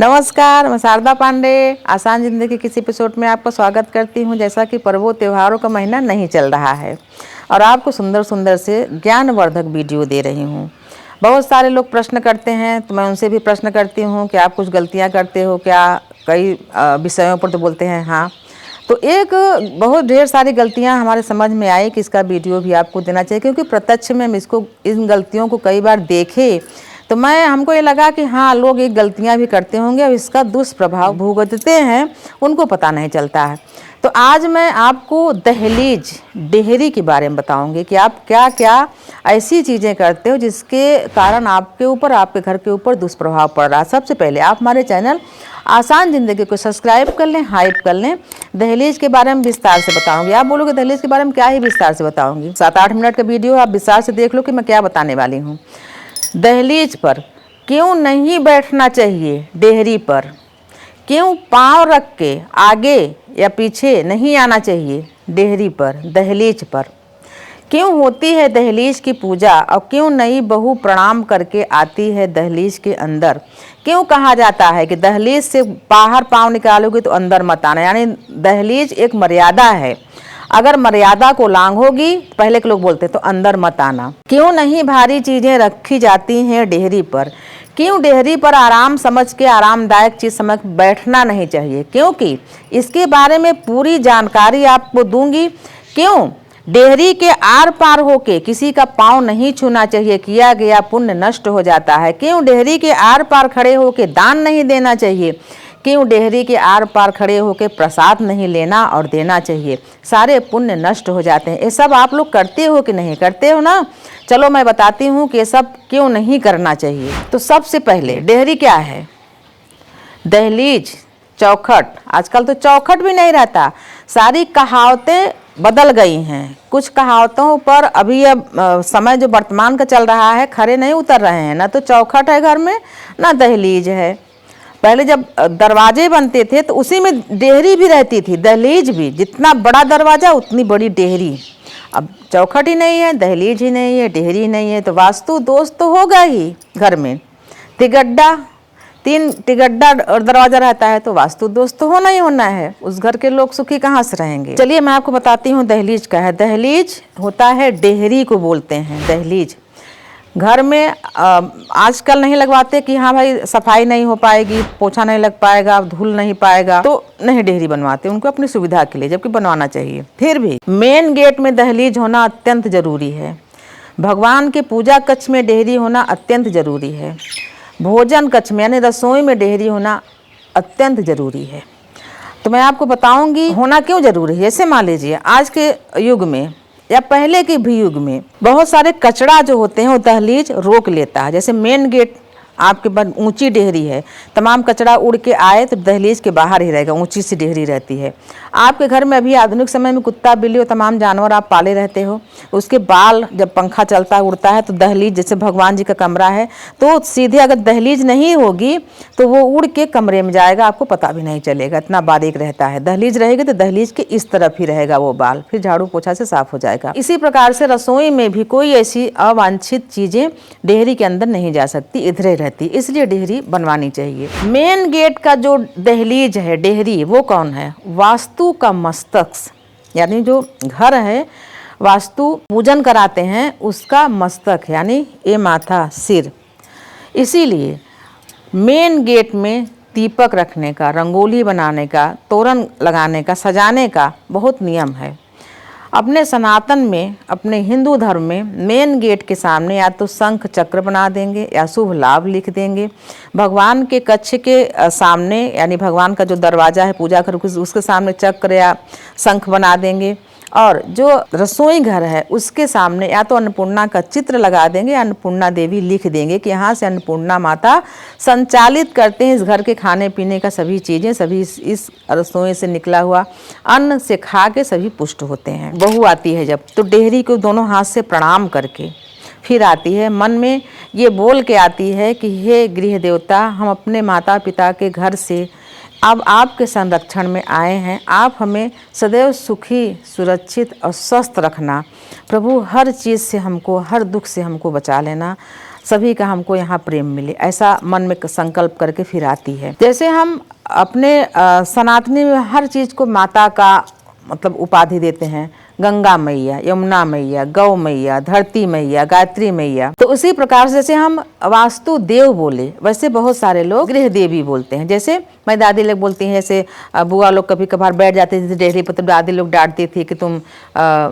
नमस्कार, मैं शारदा पांडे आसान ज़िंदगी के किसी एपिसोड में आपका स्वागत करती हूं। जैसा कि पर्वों त्योहारों का महीना नहीं चल रहा है और आपको सुंदर सुंदर से ज्ञानवर्धक वीडियो दे रही हूं। बहुत सारे लोग प्रश्न करते हैं तो मैं उनसे भी प्रश्न करती हूं कि आप कुछ गलतियां करते हो क्या। कई विषयों पर तो बोलते हैं हाँ। तो एक बहुत ढेर सारी गलतियां हमारे समझ में आई कि इसका वीडियो भी आपको देना चाहिए, क्योंकि प्रत्यक्ष में हम इन गलतियों को कई बार देखे तो हमको ये लगा कि हाँ, लोग ये गलतियां भी करते होंगे और इसका दुष्प्रभाव भुगतते हैं, उनको पता नहीं चलता है। तो आज मैं आपको दहलीज डेहरी के बारे में बताऊंगी कि आप क्या क्या ऐसी चीज़ें करते हो जिसके कारण आपके ऊपर, आपके घर के ऊपर दुष्प्रभाव पड़ रहा है। सबसे पहले आप हमारे चैनल आसान ज़िंदगी को सब्सक्राइब कर लें, हाइप कर लें। दहलीज के बारे में विस्तार से बताऊंगी। आप बोलोगे दहलीज के बारे में क्या ही विस्तार से बताऊंगी, 7-8 मिनट का वीडियो आप विस्तार से देख लो कि मैं क्या बताने वाली हूँ। दहलीज पर क्यों नहीं बैठना चाहिए, डेहरी पर क्यों पाँव रख के आगे या पीछे नहीं आना चाहिए, डेहरी पर, दहलीज पर क्यों होती है दहलीज की पूजा और क्यों नई बहू प्रणाम करके आती है दहलीज के अंदर। क्यों कहा जाता है कि दहलीज से बाहर पाँव निकालोगे तो अंदर मत आना, यानी दहलीज एक मर्यादा है, अगर मर्यादा को लांघोगी, पहले के लोग बोलते तो अंदर मत आना। क्यों नहीं भारी चीजें रखी जाती हैं डेहरी पर, क्यों डेहरी पर आराम समझ के आरामदायक चीज समझ बैठना नहीं चाहिए, क्योंकि इसके बारे में पूरी जानकारी आपको दूंगी। क्यों डेहरी के आर पार होके किसी का पाँव नहीं छूना चाहिए, किया गया पुण्य नष्ट हो जाता है। क्यों डेहरी के आर पार खड़े होके दान नहीं देना चाहिए, क्यों डेहरी के आर पार खड़े होकर प्रसाद नहीं लेना और देना चाहिए, सारे पुण्य नष्ट हो जाते हैं। ये सब आप लोग करते हो कि नहीं करते हो ना? चलो मैं बताती हूँ कि ये सब क्यों नहीं करना चाहिए। तो सबसे पहले डेहरी क्या है, दहलीज, चौखट। आजकल तो चौखट भी नहीं रहता, सारी कहावतें बदल गई हैं। कुछ कहावतों पर अभी अब समय जो वर्तमान का चल रहा है खरे नहीं उतर रहे हैं, ना तो चौखट है घर में ना दहलीज है। पहले जब दरवाजे बनते थे तो उसी में डेहरी भी रहती थी, दहलीज भी, जितना बड़ा दरवाजा उतनी बड़ी डेहरी। अब चौखट ही नहीं है, दहलीज ही नहीं है, डेहरी ही नहीं है, तो वास्तु दोष तो होगा ही घर में। तिगड्डा, 3 तिगड्डा दरवाजा रहता है तो वास्तु दोष तो होना ही होना है, उस घर के लोग सुखी कहाँ से रहेंगे। चलिए मैं आपको बताती हूँ दहलीज क्या है। दहलीज होता है, डेहरी को बोलते हैं दहलीज। घर में आजकल नहीं लगवाते कि हाँ भाई सफाई नहीं हो पाएगी, पोछा नहीं लग पाएगा, धुल नहीं पाएगा, तो नहीं डेहरी बनवाते उनको अपनी सुविधा के लिए, जबकि बनवाना चाहिए। फिर भी मेन गेट में दहलीज होना अत्यंत जरूरी है। भगवान के पूजा कक्ष में डेहरी होना अत्यंत जरूरी है। भोजन कक्ष में यानी रसोई में डेहरी होना अत्यंत जरूरी है। तो मैं आपको बताऊंगी होना क्यों जरूरी है। जैसे मान लीजिए आज के युग में या पहले के भी युग में बहुत सारे कचरा जो होते हैं वो दहलीज रोक लेता है। जैसे मेन गेट आपके पास ऊंची डेहरी है, तमाम कचरा उड़ के आए तो दहलीज के बाहर ही रहेगा, ऊंची सी डेहरी रहती है। आपके घर में अभी आधुनिक समय में कुत्ता बिल्ली और तमाम जानवर आप पाले रहते हो, उसके बाल जब पंखा चलता है उड़ता है तो दहलीज, जैसे भगवान जी का कमरा है तो सीधे अगर दहलीज नहीं होगी तो वो उड़ के कमरे में जाएगा, आपको पता भी नहीं चलेगा, इतना बारीक रहता है। दहलीज रहेगी तो दहलीज के इस तरफ ही रहेगा वो बाल, फिर झाड़ू पोछा से साफ हो जाएगा। इसी प्रकार से रसोई में भी कोई ऐसी अवांछित चीजें डेहरी के अंदर नहीं जा सकती, इधरे रहती, इसलिए डेहरी बनवानी चाहिए। मेन गेट का जो दहलीज है, डेहरी, वो कौन है? वास्तु का मस्तक, यानी जो घर है वास्तु पूजन कराते हैं उसका मस्तक, यानी ये माथा, सिर। इसीलिए मेन गेट में दीपक रखने का, रंगोली बनाने का, तोरण लगाने का, सजाने का बहुत नियम है। अपने सनातन में, अपने हिंदू धर्म में मेन गेट के सामने या तो शंख चक्र बना देंगे या शुभ लाभ लिख देंगे। भगवान के कक्ष के सामने, यानी भगवान का जो दरवाजा है पूजा घर, उसके सामने चक्र या शंख बना देंगे। और जो रसोई घर है उसके सामने या तो अन्नपूर्णा का चित्र लगा देंगे, अन्नपूर्णा देवी लिख देंगे कि यहाँ से अन्नपूर्णा माता संचालित करते हैं इस घर के खाने पीने का सभी चीज़ें, सभी इस रसोई से निकला हुआ अन्न से खा के सभी पुष्ट होते हैं। बहू आती है जब तो डेहरी को दोनों हाथ से प्रणाम करके फिर आती है, मन में ये बोल के आती है कि हे गृह देवता, हम अपने माता पिता के घर से अब आपके संरक्षण में आए हैं, आप हमें सदैव सुखी, सुरक्षित और स्वस्थ रखना। प्रभु हर चीज़ से हमको, हर दुख से हमको बचा लेना। सभी का हमको यहाँ प्रेम मिले, ऐसा मन में संकल्प करके फिर आती है। जैसे हम अपने सनातनी में हर चीज़ को माता का मतलब उपाधि देते हैं, गंगा मैया, यमुना मैया, गौ मैया, धरती मैया, गायत्री मैया। तो उसी प्रकार से जैसे हम वास्तु देव बोले, वैसे बहुत सारे लोग गृह देवी बोलते हैं। जैसे मैं दादी लोग बोलती हैं, जैसे बुआ लोग कभी कभार बैठ जाते थे डेहरी पर, तो दादी लोग डांटती थी कि तुम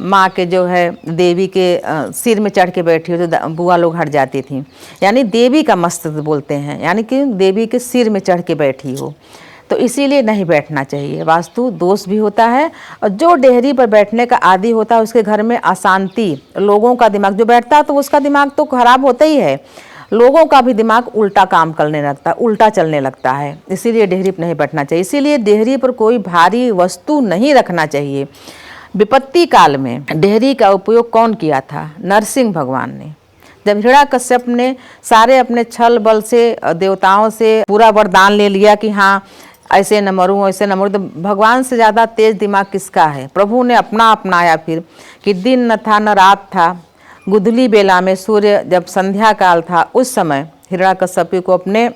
माँ के जो है देवी के सिर में चढ़ के बैठी हो, तो बुआ लोग हट जाती थी। यानी देवी का मस्तक बोलते हैं, यानी कि देवी के सिर में चढ़ के बैठी हो, तो इसीलिए नहीं बैठना चाहिए। वास्तु दोष भी होता है, और जो डेहरी पर बैठने का आदी होता है उसके घर में अशांति, लोगों का दिमाग जो बैठता है तो उसका दिमाग तो खराब होता ही है, लोगों का भी दिमाग उल्टा काम करने लगता है, उल्टा चलने लगता है। इसीलिए डेहरी पर नहीं बैठना चाहिए। इसीलिए डेहरी पर कोई भारी वस्तु नहीं रखना चाहिए। विपत्ति काल में डेहरी का उपयोग कौन किया था? नरसिंह भगवान ने। जब हिरण्यकश्यप ने सारे अपने छल बल से देवताओं से पूरा वरदान ले लिया कि हाँ ऐसे न मरूं, ऐसे न मरूं, तो भगवान से ज़्यादा तेज दिमाग किसका है? प्रभु ने अपना अपनाया फिर कि दिन न था न रात था, गुदली बेला में सूर्य जब संध्या काल था, उस समय हिरण्यकश्यप को अपने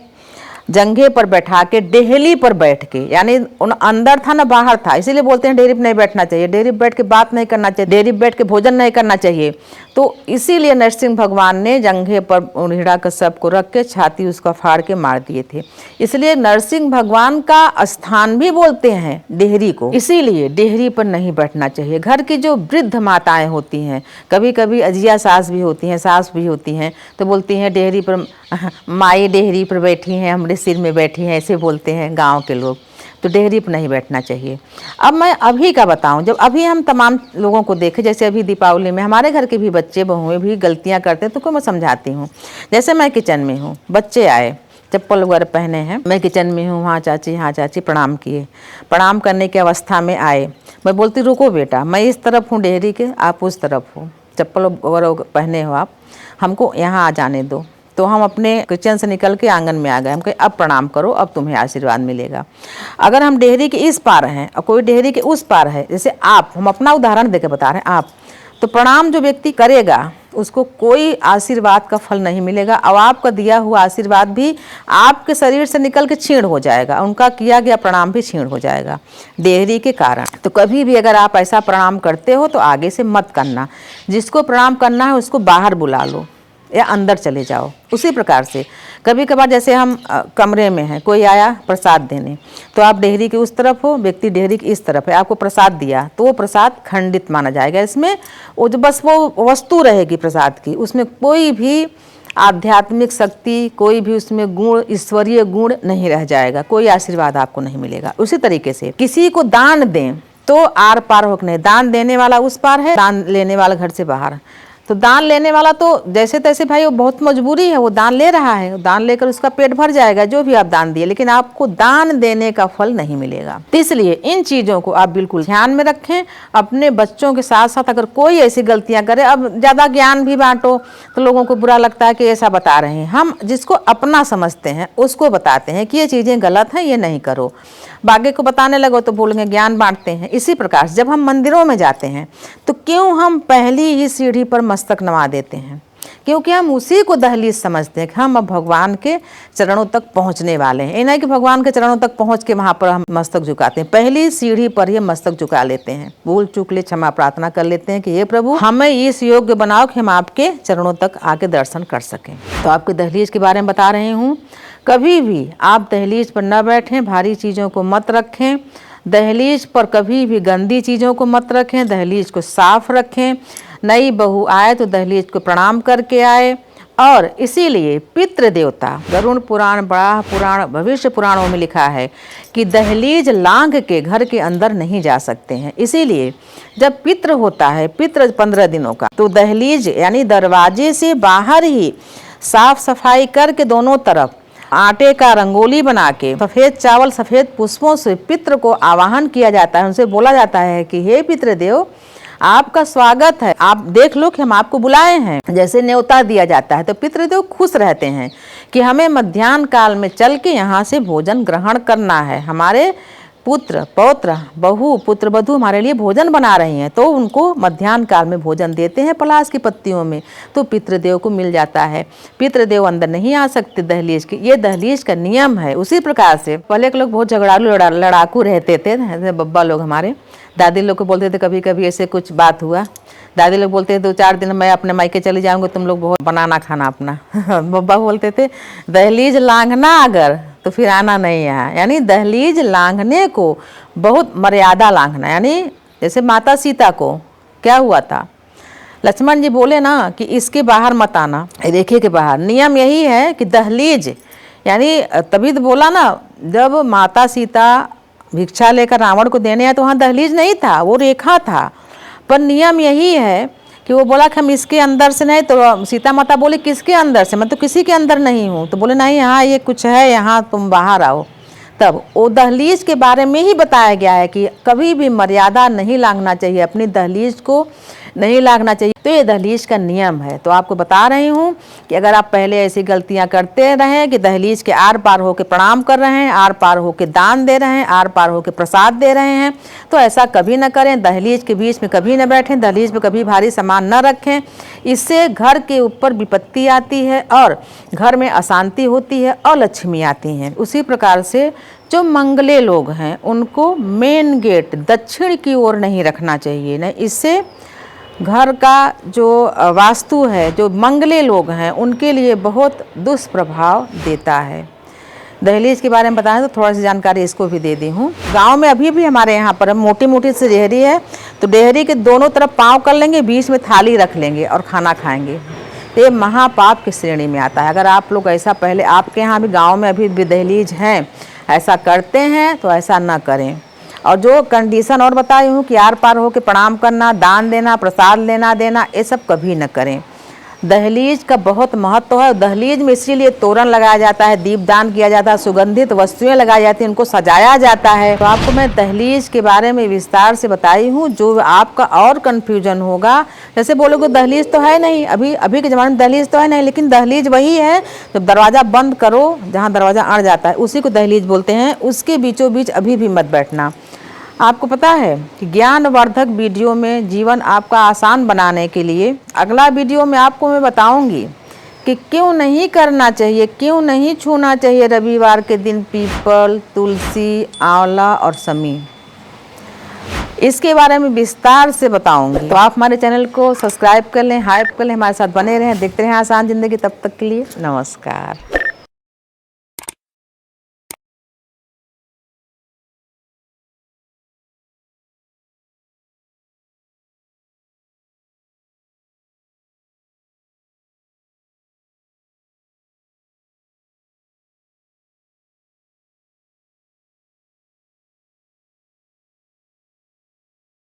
जंघे पर बैठा के डेहली पर बैठ के, यानी उन अंदर था ना बाहर था, इसीलिए बोलते हैं डेहरी पर नहीं बैठना चाहिए, डेहरी पर बैठ के बात नहीं करना चाहिए, डेहरी पर बैठ के भोजन नहीं करना चाहिए। तो इसीलिए नरसिंह भगवान ने जंघे पर हिरण्यकश्यप को रख के छाती उसका फाड़ के मार दिए थे। इसलिए नरसिंह भगवान का स्थान भी बोलते हैं डेहरी को, इसीलिए डेहरी पर नहीं बैठना चाहिए। घर की जो वृद्ध माताएं होती हैं, कभी कभी अजिया सास भी होती हैं, सास भी होती हैं, तो बोलती हैं डेहरी पर, माई डेहरी पर बैठी हैं, हमारे सिर में बैठी हैं, ऐसे बोलते हैं गांव के लोग। तो डेहरी पर नहीं बैठना चाहिए। अब मैं अभी का बताऊं, जब अभी हम तमाम लोगों को देखें, जैसे अभी दीपावली में हमारे घर के भी बच्चे बहुएं भी गलतियां करते हैं, तो को मैं समझाती हूँ। जैसे मैं किचन में हूँ, बच्चे आए, चप्पल वगैरह पहने हैं, मैं किचन में हूँ, हाँ चाची, हाँ चाची, प्रणाम किए, प्रणाम करने की अवस्था में आए, मैं बोलती रुको बेटा, मैं इस तरफ हूँ डेहरी के, आप उस तरफ हो, चप्पल वगैरह पहने हो आप, हमको यहाँ आ जाने दो। तो हम अपने किचन से निकल के आंगन में आ गए। हम कहे अब प्रणाम करो, अब तुम्हें आशीर्वाद मिलेगा। अगर हम डेहरी के इस पार हैं और कोई डेहरी के उस पार है, जैसे आप, हम अपना उदाहरण देकर बता रहे हैं, आप, तो प्रणाम जो व्यक्ति करेगा उसको कोई आशीर्वाद का फल नहीं मिलेगा, और आपका दिया हुआ आशीर्वाद भी आपके शरीर से निकल के छीण हो जाएगा, उनका किया गया प्रणाम भी छीण हो जाएगा डेहरी के कारण। तो कभी भी अगर आप ऐसा प्रणाम करते हो तो आगे से मत करना। जिसको प्रणाम करना है उसको बाहर बुला लो या अंदर चले जाओ। उसी प्रकार से कभी कभार जैसे हम कमरे में हैं, कोई आया प्रसाद देने, तो आप डेहरी के उस तरफ हो, व्यक्ति डेहरी की इस तरफ है, आपको प्रसाद दिया, तो वो प्रसाद खंडित माना जाएगा। इसमें वो जो बस वो वस्तु रहेगी प्रसाद की, उसमें कोई भी आध्यात्मिक शक्ति, कोई भी उसमें गुण, ईश्वरीय गुण नहीं रह जाएगा, कोई आशीर्वाद आपको नहीं मिलेगा। उसी तरीके से किसी को दान दें तो आर पार होकर नहीं, दान देने वाला उस पार है, दान लेने वाला घर से बाहर। तो दान लेने वाला तो जैसे तैसे भाई वो बहुत मजबूरी है, वो दान ले रहा है, दान लेकर उसका पेट भर जाएगा जो भी आप दान दिए, लेकिन आपको दान देने का फल नहीं मिलेगा। तो इसलिए इन चीज़ों को आप बिल्कुल ध्यान में रखें। अपने बच्चों के साथ साथ अगर कोई ऐसी गलतियां करे, अब ज़्यादा ज्ञान भी बांटो तो लोगों को बुरा लगता है कि ऐसा बता रहे हैं। हम जिसको अपना समझते हैं उसको बताते हैं कि ये चीज़ें गलत हैं, ये नहीं करो। बाकी को बताने लगो तो बोलेंगे ज्ञान बांटते हैं। इसी प्रकार से जब हम मंदिरों में जाते हैं तो क्यों हम पहली ही सीढ़ी पर मस्तक नवा देते हैं? क्योंकि हम उसी को दहलीज समझते हैं कि हम अब भगवान के चरणों तक पहुंचने वाले हैं। ये नहीं कि भगवान के चरणों तक पहुंच के वहाँ पर हम मस्तक झुकाते हैं, पहली सीढ़ी पर ही मस्तक झुका लेते हैं। भूल चूक ले क्षमा प्रार्थना कर लेते हैं कि ये प्रभु हमें इस योग्य बनाओ कि हम आपके चरणों तक आके दर्शन कर सकें। तो आपके दहलीज के बारे में बता रही हूँ। कभी भी आप दहलीज पर न बैठें, भारी चीज़ों को मत रखें, दहलीज पर कभी भी गंदी चीज़ों को मत रखें, दहलीज को साफ रखें। नई बहू आए तो दहलीज को प्रणाम करके आए। और इसीलिए पितृ देवता, गरुड़ पुराण, बराह पुराण, भविष्य पुराणों में लिखा है कि दहलीज लांघ के घर के अंदर नहीं जा सकते हैं। इसीलिए जब पितृ होता है, पितृ 15 दिनों का, तो दहलीज यानी दरवाजे से बाहर ही साफ सफाई करके दोनों तरफ आटे का रंगोली बना के सफ़ेद चावल सफ़ेद पुष्पों से पितृ को आवाहन किया जाता है। उनसे बोला जाता है कि हे पितृदेव, आपका स्वागत है, आप देख लो कि हम आपको बुलाए हैं। जैसे न्योता दिया जाता है तो पितृदेव खुश रहते हैं कि हमें मध्याह्न काल में चल के यहाँ से भोजन ग्रहण करना है, हमारे पुत्र पौत्र बहू पुत्र वधू हमारे लिए भोजन बना रही हैं, तो उनको मध्याह्न काल में भोजन देते हैं पलाश की पत्तियों में, तो पितृदेव को मिल जाता है। पितृदेव अंदर नहीं आ सकते दहलीज की, ये दहलीज का नियम है। उसी प्रकार से पहले के लोग बहुत झगड़ालू लड़ाकू रहते थे, जैसे बब्बा लोग हमारे दादी लोग को बोलते थे, कभी कभी ऐसे कुछ बात हुआ, दादी लोग बोलते थे 2-4 दिन मैं अपने मायके चली जाऊंगी, तुम लोग बहुत बनाना खाना अपना। बब्बा बोलते थे दहलीज लांघना अगर तो फिर आना नहीं यहाँ, यानी दहलीज लांघने को बहुत मर्यादा लांघना। यानी जैसे माता सीता को क्या हुआ था, लक्ष्मण जी बोले ना कि इसके बाहर मत आना, रेखे के बाहर। नियम यही है कि दहलीज, यानी तभी तो बोला ना, जब माता सीता भिक्षा लेकर रावण को देने आए तो वहाँ दहलीज नहीं था, वो रेखा था। पर नियम यही है कि वो बोला कि हम इसके अंदर से नहीं, तो सीता माता बोली किसके अंदर से, मैं तो किसी के अंदर नहीं हूँ। तो बोले नहीं, यहाँ ये कुछ है, यहाँ तुम बाहर आओ। तब वो दहलीज के बारे में ही बताया गया है कि कभी भी मर्यादा नहीं लांघना चाहिए, अपनी दहलीज को नहीं लांघना चाहिए। तो ये दहलीज का नियम है। तो आपको बता रही हूँ कि अगर आप पहले ऐसी गलतियाँ करते रहें कि दहलीज के आर पार होकर प्रणाम कर रहे हैं, आर पार होकर दान दे रहे हैं, आर पार होकर प्रसाद दे रहे हैं, तो ऐसा कभी न करें। दहलीज के बीच में कभी न बैठें, दहलीज पे कभी भारी सामान न रखें, इससे घर के ऊपर विपत्ति आती है और घर में अशांति होती है और लक्ष्मी आती हैं। उसी प्रकार से जो मंगले लोग हैं उनको मेन गेट दक्षिण की ओर नहीं रखना चाहिए, नहीं, इससे घर का जो वास्तु है, जो मंगले लोग हैं उनके लिए बहुत दुष्प्रभाव देता है। दहलीज के बारे में बताएं तो थोड़ा सी जानकारी इसको भी दे दी हूँ। गांव में अभी भी हमारे यहाँ पर मोटी मोटी सी डेहरी है, तो डेहरी के दोनों तरफ पाँव कर लेंगे, बीच में थाली रख लेंगे और खाना खाएंगे, तो ये महापाप की श्रेणी में आता है। अगर आप लोग ऐसा, पहले आपके यहाँ भी गाँव में अभी भी दहलीज हैं, ऐसा करते हैं तो ऐसा ना करें। और जो कंडीशन और बताई हूँ कि आर पार हो के प्रणाम करना, दान देना, प्रसाद लेना देना, ये सब कभी न करें। दहलीज का बहुत महत्व है। दहलीज में इसीलिए तोरण लगाया जाता है, दीपदान किया जाता है, सुगंधित वस्तुएं लगाई जाती हैं, उनको सजाया जाता है। तो आपको मैं दहलीज के बारे में विस्तार से बताई हूँ। जो आपका और कन्फ्यूजन होगा, जैसे बोलोगे दहलीज तो है नहीं, अभी के ज़माने में दहलीज तो है नहीं, लेकिन दहलीज वही है जब दरवाज़ा बंद करो, जहाँ दरवाज़ा अड़ जाता है उसी को दहलीज बोलते हैं। उसके बीचों बीच अभी भी मत बैठना। आपको पता है कि ज्ञानवर्धक वीडियो में जीवन आपका आसान बनाने के लिए अगला वीडियो में आपको मैं बताऊंगी कि क्यों नहीं करना चाहिए, क्यों नहीं छूना चाहिए रविवार के दिन पीपल, तुलसी, आंवला और समी। इसके बारे में विस्तार से बताऊंगी। तो आप हमारे चैनल को सब्सक्राइब कर लें, हाइप कर लें, हमारे साथ बने रहें, देखते रहें आसान ज़िंदगी। तब तक के लिए नमस्कार।